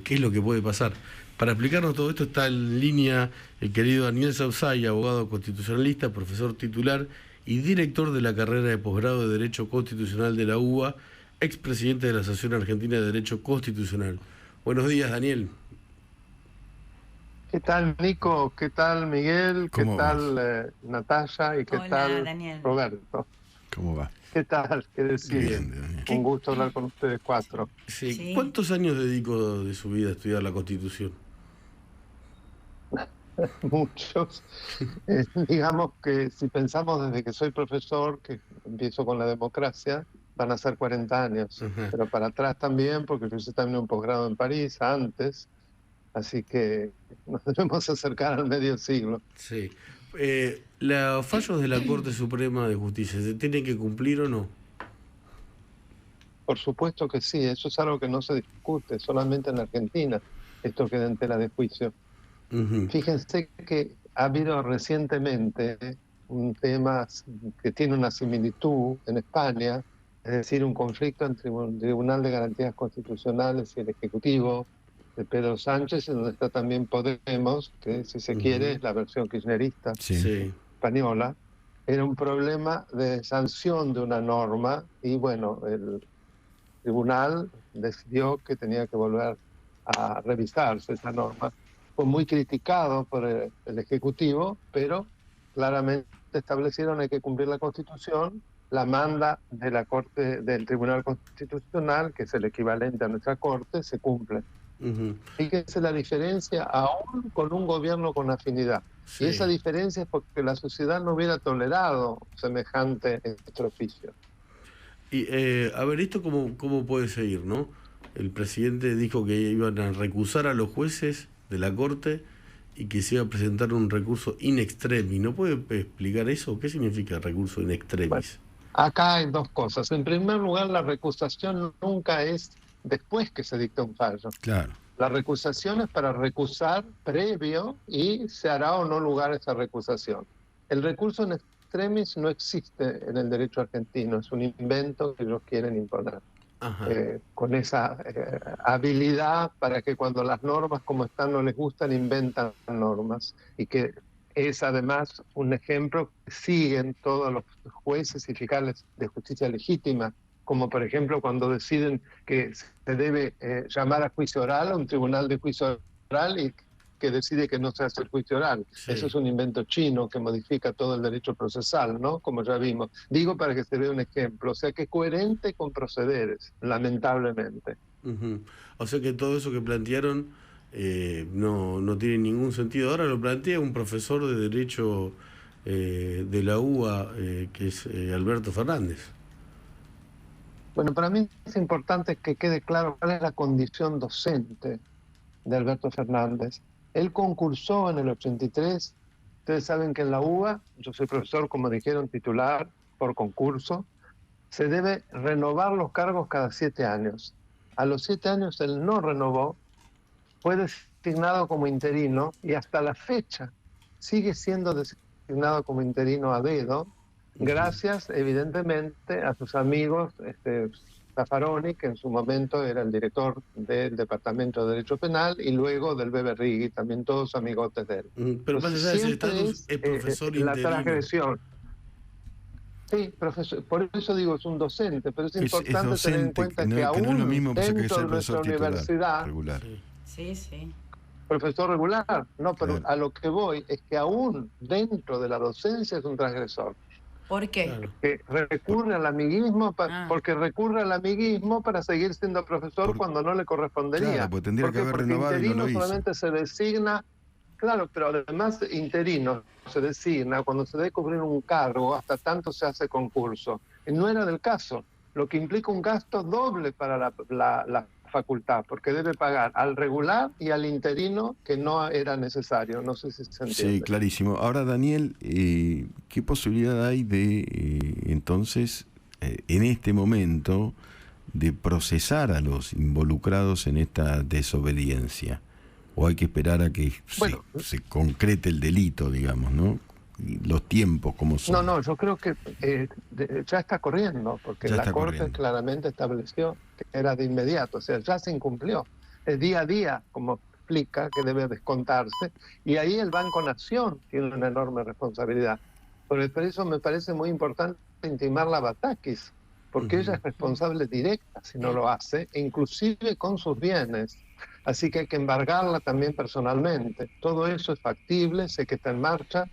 qué es lo que puede pasar. Para explicarnos todo esto está en línea el querido Daniel Sauzay, abogado constitucionalista, profesor titular y director de la carrera de posgrado de Derecho Constitucional de la UBA, expresidente de la Asociación Argentina de Derecho Constitucional. Buenos días, Daniel. ¿Qué tal, Nico? ¿Qué tal, Miguel? ¿Qué tal, Natalia? ¿Y qué tal, Daniel. Roberto? ¿Cómo va? ¿Qué tal? ¿Qué decir? Bien, Daniel. Un gusto hablar con ustedes cuatro. Sí. ¿Cuántos años dedicó de su vida a estudiar la Constitución? Muchos. Digamos que si pensamos desde que soy profesor, que empiezo con la democracia, van a ser 40 años. Ajá. Pero para atrás también, porque yo hice también un posgrado en París antes. Así que nos debemos acercar al medio siglo. Sí. ¿Los fallos de la Corte Suprema de Justicia se tienen que cumplir o no? Por supuesto que sí, eso es algo que no se discute, solamente en Argentina esto queda en tela de juicio. Fíjense que ha habido recientemente un tema que tiene una similitud en España, es decir, un conflicto entre un Tribunal de Garantías Constitucionales y el Ejecutivo de Pedro Sánchez, en donde está también Podemos, que si se quiere es la versión kirchnerista española. Era un problema de sanción de una norma y bueno, el tribunal decidió que tenía que volver a revisarse esa norma. Fue muy criticado por el Ejecutivo, pero claramente establecieron hay que cumplir la Constitución, la manda de la Corte, del Tribunal Constitucional, que es el equivalente a nuestra Corte, se cumple. Fíjense la diferencia aún con un gobierno con afinidad. Sí. Y esa diferencia es porque la sociedad no hubiera tolerado semejante extraoficio. Y a ver, ¿esto cómo puede seguir, no? El presidente dijo que iban a recusar a los jueces de la Corte y que se iba a presentar un recurso in extremis. ¿No puede explicar eso? ¿Qué significa recurso in extremis? Bueno, acá hay dos cosas. En primer lugar, la recusación nunca es después que se dicta un fallo. Claro. La recusación es para recusar previo y se hará o no lugar a esa recusación. El recurso in extremis no existe en el derecho argentino, es un invento que ellos quieren imponer. Con esa habilidad para que cuando las normas como están no les gustan, inventan normas. Y que es además un ejemplo que siguen todos los jueces y fiscales de justicia legítima, como por ejemplo cuando deciden que se debe llamar a juicio oral a un tribunal de juicio oral y que decide que no se hace el juicio oral. Sí. Eso es un invento chino que modifica todo el derecho procesal, ¿no? Como ya vimos. Digo para que se vea un ejemplo. O sea, que es coherente con procederes, lamentablemente. O sea que todo eso que plantearon no tiene ningún sentido. Ahora lo plantea un profesor de Derecho de la UBA, que es Alberto Fernández. Bueno, para mí es importante que quede claro cuál es la condición docente de Alberto Fernández. Él concursó en el 83. Ustedes saben que en la UBA, yo soy profesor, como dijeron, titular por concurso. Se debe renovar los cargos cada 7 años. A los 7 años él no renovó, fue designado como interino y hasta la fecha sigue siendo designado como interino a dedo, gracias evidentemente a sus amigos, Zaffaroni, que en su momento era el director del Departamento de Derecho Penal, y luego del Bebe Righi, también todos amigotes de él. Pero más allá de ese estatus, es profesor interino. La transgresión. Sí, profesor, por eso digo, es un docente, pero es importante docente, tener en cuenta que aún no es lo mismo dentro de nuestra universidad... Regular. Sí. Profesor regular, no, pero a lo que voy es que aún dentro de la docencia es un transgresor. ¿Por qué? Claro. Que recurre al amiguismo, porque recurre al amiguismo para seguir siendo profesor cuando no le correspondería. Claro, pues tendría que haber renovado y no lo hizo. Solamente se designa, claro, pero además interino se designa cuando se debe cubrir un cargo, hasta tanto se hace concurso. Y no era del caso, lo que implica un gasto doble para la facultad, porque debe pagar al regular y al interino, que no era necesario. No sé si se entiende. Sí, clarísimo. Ahora, Daniel, ¿qué posibilidad hay de, entonces, en este momento, de procesar a los involucrados en esta desobediencia? ¿O hay que esperar a que se concrete el delito, digamos, ¿no? Los tiempos, ¿cómo son? No, yo creo que ya está corriendo, porque la Corte claramente estableció que era de inmediato, o sea, ya se incumplió. día a día, como explica, que debe descontarse, y ahí el Banco Nación tiene una enorme responsabilidad. Por eso me parece muy importante intimarla a Batakis, porque ella es responsable directa si no lo hace, e inclusive con sus bienes. Así que hay que embargarla también personalmente. Todo eso es factible, sé que está en marcha,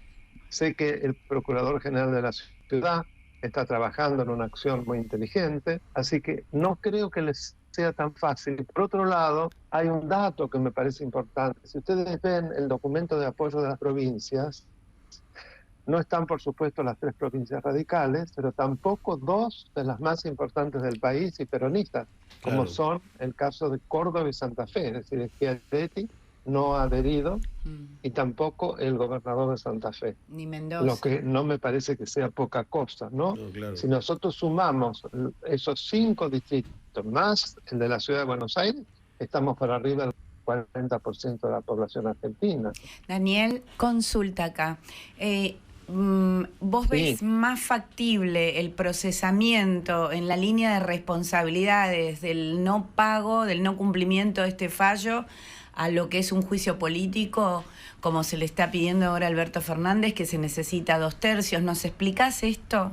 sé que el Procurador General de la Ciudad está trabajando en una acción muy inteligente, así que no creo que les sea tan fácil. Por otro lado, hay un dato que me parece importante. Si ustedes ven el documento de apoyo de las provincias, no están, por supuesto, las 3 provincias radicales, pero tampoco 2 de las más importantes del país y peronistas, como son el caso de Córdoba y Santa Fe. Es decir, Schiaretti no ha adherido y tampoco el gobernador de Santa Fe. Ni Mendoza. Lo que no me parece que sea poca cosa, ¿no? Claro. Si nosotros sumamos esos 5 distritos más el de la ciudad de Buenos Aires, estamos por arriba del 40% de la población argentina. Daniel, consulta acá. ¿Vos ves más factible el procesamiento en la línea de responsabilidades del no pago, del no cumplimiento de este fallo, a lo que es un juicio político, como se le está pidiendo ahora a Alberto Fernández, que se necesita 2/3? ¿Nos explicás esto?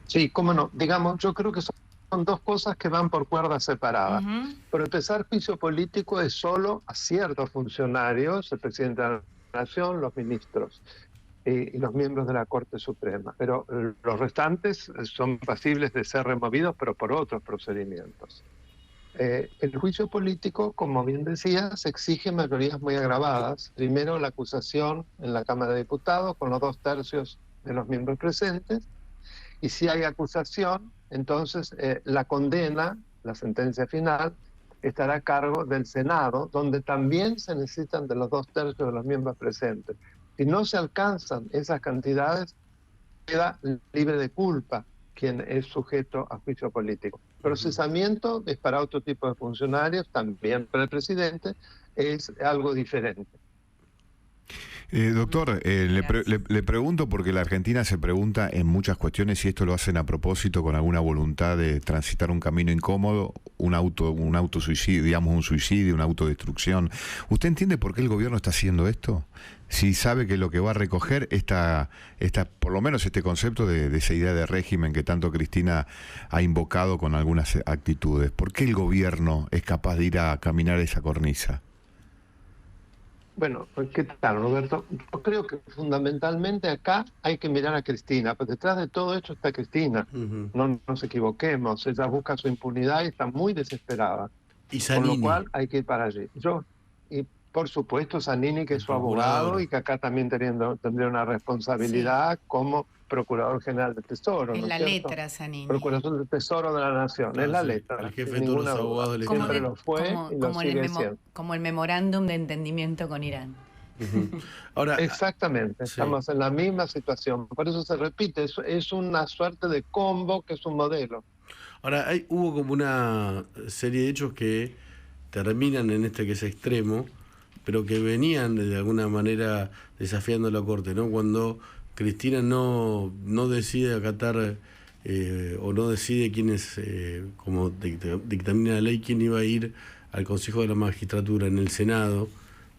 Sí, cómo no. Digamos, yo creo que son 2 cosas que van por cuerdas separadas. Por empezar, juicio político es solo a ciertos funcionarios, el presidente de la Nación, los ministros y los miembros de la Corte Suprema. Pero los restantes son pasibles de ser removidos, pero por otros procedimientos. El juicio político, como bien decías, exige mayorías muy agravadas. Primero, la acusación en la Cámara de Diputados con los 2/3 de los miembros presentes. Y si hay acusación, entonces la condena, la sentencia final, estará a cargo del Senado, donde también se necesitan de los 2/3 de los miembros presentes. Si no se alcanzan esas cantidades, queda libre de culpa quien es sujeto a juicio político. Procesamiento es para otro tipo de funcionarios, también para el presidente, es algo diferente. Doctor, le pregunto porque la Argentina se pregunta en muchas cuestiones si esto lo hacen a propósito con alguna voluntad de transitar un camino incómodo, un autosuicidio, digamos un suicidio, una autodestrucción. ¿Usted entiende por qué el gobierno está haciendo esto? Si sabe que lo que va a recoger por lo menos este concepto de esa idea de régimen que tanto Cristina ha invocado con algunas actitudes. ¿Por qué el gobierno es capaz de ir a caminar esa cornisa? Bueno, ¿qué tal, Roberto? Yo creo que fundamentalmente acá hay que mirar a Cristina, pues detrás de todo esto está Cristina. No nos equivoquemos, ella busca su impunidad y está muy desesperada. Y Zanini. Con lo cual hay que ir para allí. Y por supuesto Zanini, que es su abogado y que acá también tendría una responsabilidad como Procurador General del Tesoro. En ¿no la es cierto? letra, Zanini. Procurador del Tesoro de la Nación, es la letra. El jefe de todos los abogados del Estado. Siempre lo fue y lo sigue siendo. Como el memorándum de entendimiento con Irán. Ahora, exactamente, sí. Estamos en la misma situación. Por eso se repite, es una suerte de combo que es un modelo. Ahora, hubo como una serie de hechos que terminan en este que es extremo, pero que venían de alguna manera desafiando la Corte, ¿no? Cuando Cristina no decide acatar o no decide quién es, como dictamina la ley, quién iba a ir al Consejo de la Magistratura en el Senado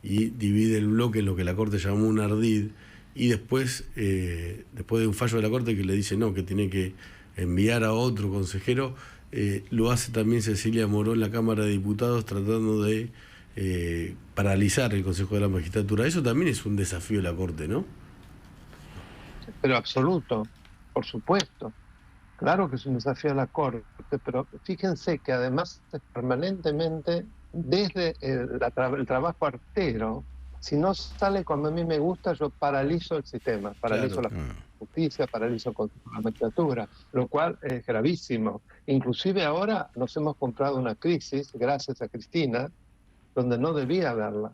y divide el bloque en lo que la Corte llamó un ardid, y después de un fallo de la Corte que le dice no, que tiene que enviar a otro consejero, lo hace también Cecilia Moró en la Cámara de Diputados tratando de paralizar el Consejo de la Magistratura. Eso también es un desafío de la Corte, ¿no? Pero absoluto, por supuesto. Claro que es un desafío a la Corte, pero fíjense que además permanentemente, desde el trabajo artero, si no sale como a mí me gusta, yo paralizo el sistema, paralizo la justicia, paralizo la magistratura, lo cual es gravísimo. Inclusive ahora nos hemos comprado una crisis, gracias a Cristina, donde no debía haberla.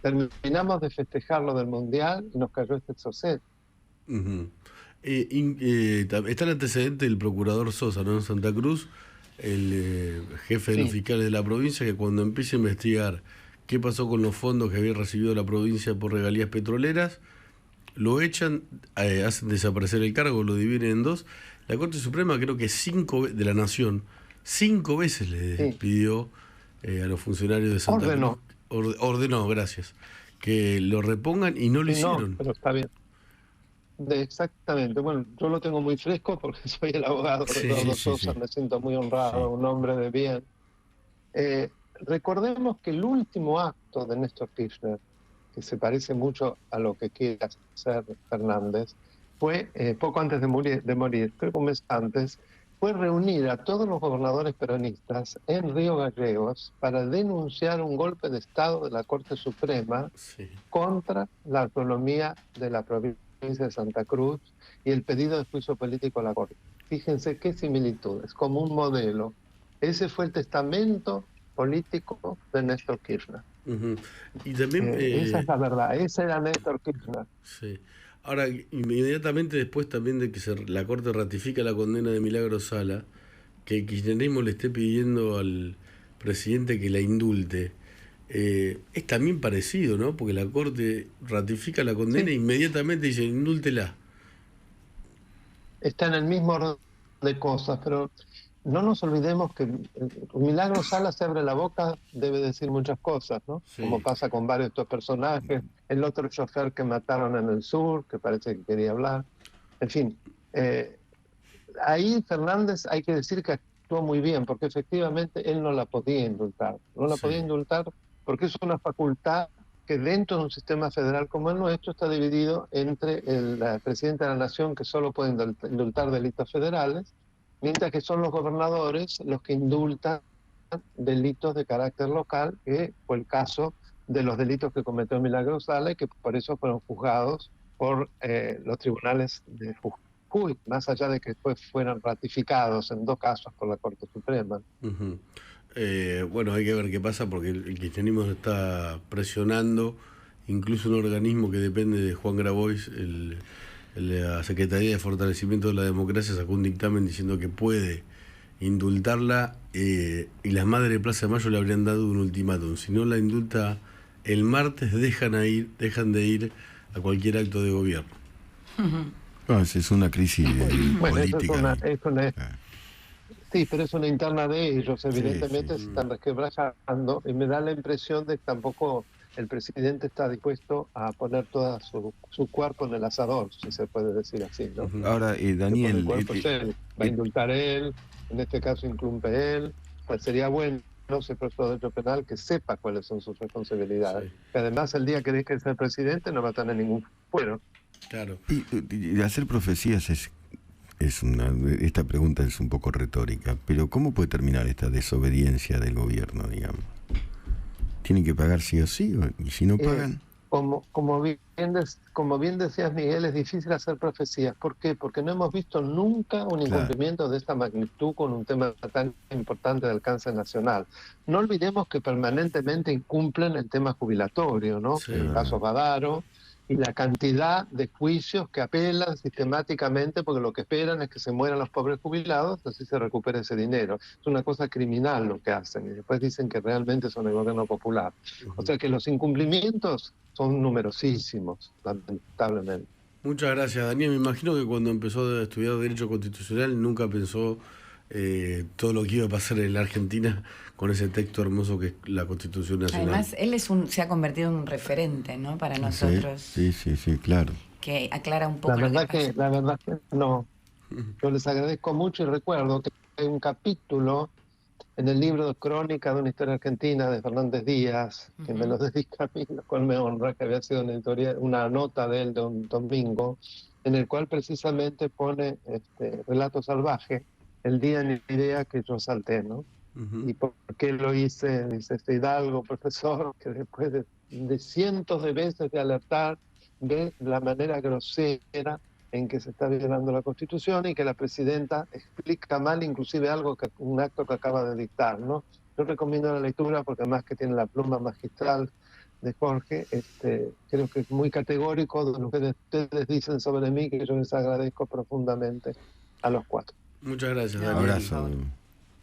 Terminamos de festejar lo del Mundial y nos cayó este exocet. Está el antecedente del procurador Sosa, ¿no? En Santa Cruz, el jefe de los fiscales de la provincia, que cuando empieza a investigar qué pasó con los fondos que había recibido la provincia por regalías petroleras, lo echan, hacen desaparecer el cargo, lo dividen en 2. La Corte Suprema, creo que de la Nación, 5 veces le despidió a los funcionarios de Santa Cruz. Ordenó, gracias, que lo repongan y no lo hicieron. No, pero está bien. Exactamente. Bueno, yo lo tengo muy fresco porque soy el abogado de Eduardo Sosa, me siento muy honrado, un hombre de bien. Recordemos que el último acto de Néstor Kirchner, que se parece mucho a lo que quiere hacer Fernández, fue poco antes de morir, creo que un mes antes, fue reunir a todos los gobernadores peronistas en Río Gallegos para denunciar un golpe de Estado de la Corte Suprema contra la autonomía de la provincia de Santa Cruz y el pedido de juicio político a la Corte. Fíjense qué similitudes, como un modelo. Ese fue el testamento político de Néstor Kirchner. Y también, esa es la verdad, ese era Néstor Kirchner. Sí. Ahora, inmediatamente después también de que la Corte ratifica la condena de Milagros Sala, que el kirchnerismo le esté pidiendo al presidente que la indulte, es también parecido, ¿no? Porque la Corte ratifica la condena e inmediatamente dice, indúltela. Está en el mismo orden de cosas, pero no nos olvidemos que Milagros Sala se abre la boca, debe decir muchas cosas, ¿no? Como pasa con varios de estos personajes. El otro chofer que mataron en el sur, que parece que quería hablar. En fin, ahí Fernández hay que decir que actuó muy bien, porque efectivamente él no la podía indultar. No la podía indultar porque es una facultad que dentro de un sistema federal como el nuestro está dividido entre el presidente de la Nación, que solo puede indultar delitos federales, mientras que son los gobernadores los que indultan delitos de carácter local, que fue el caso de los delitos que cometió Milagros Sala y que por eso fueron juzgados por los tribunales de Jujuy, más allá de que después fueran ratificados en 2 casos por la Corte Suprema. Bueno, hay que ver qué pasa porque el kirchnerismo está presionando incluso un organismo que depende de Juan Grabois, la Secretaría de Fortalecimiento de la Democracia sacó un dictamen diciendo que puede indultarla y las madres de Plaza de Mayo le habrían dado un ultimátum. Si no la indulta el martes, dejan de ir a cualquier acto de gobierno. Es una crisis política. Sí, pero es una interna de ellos. Evidentemente se están resquebrajando y me da la impresión de que tampoco el presidente está dispuesto a poner todo su cuerpo en el asador, si se puede decir así, ¿no? Ahora, Daniel... El cuerpo es él. Va a indultar él, en este caso incumple él. Pues sería bueno, si el profesor de derecho penal, que sepa cuáles son sus responsabilidades. Que además, el día que deje de ser presidente, no va a tener ningún fuero. Claro. Y hacer profecías esta pregunta es un poco retórica, pero ¿cómo puede terminar esta desobediencia del gobierno, digamos? ¿Tienen que pagar sí o sí? ¿Y si no pagan? Como bien decías, Miguel, es difícil hacer profecías. ¿Por qué? Porque no hemos visto nunca un incumplimiento de esta magnitud con un tema tan importante de alcance nacional. No olvidemos que permanentemente incumplen el tema jubilatorio, ¿no? El caso Badaro, y la cantidad de juicios que apelan sistemáticamente porque lo que esperan es que se mueran los pobres jubilados, así se recupere ese dinero. Es una cosa criminal lo que hacen y después dicen que realmente son el gobierno popular. O sea que los incumplimientos son numerosísimos, lamentablemente. Muchas gracias, Daniel. Me imagino que cuando empezó a estudiar Derecho Constitucional nunca pensó todo lo que iba a pasar en la Argentina con ese texto hermoso que es la Constitución Nacional. Además, él se ha convertido en un referente, ¿no? Para nosotros. Sí, claro. Que aclara un poco la verdad que no. Yo les agradezco mucho y recuerdo que hay un capítulo en el libro de Crónica de una historia argentina de Fernández Díaz, que me lo dedica a mí, lo cual me honra, que había sido una nota de él de un domingo, en el cual precisamente pone Relato Salvaje, el día ni idea que yo salté, ¿no? ¿Y por qué lo hice? Dice Hidalgo, profesor, que después de cientos de veces de alertar, ve la manera grosera en que se está violando la Constitución y que la presidenta explica mal inclusive un acto que acaba de dictar, ¿no? Yo recomiendo la lectura porque además que tiene la pluma magistral de Jorge, creo que es muy categórico de lo que ustedes dicen sobre mí, que yo les agradezco profundamente a los 4. Muchas gracias, Daniel. Un abrazo.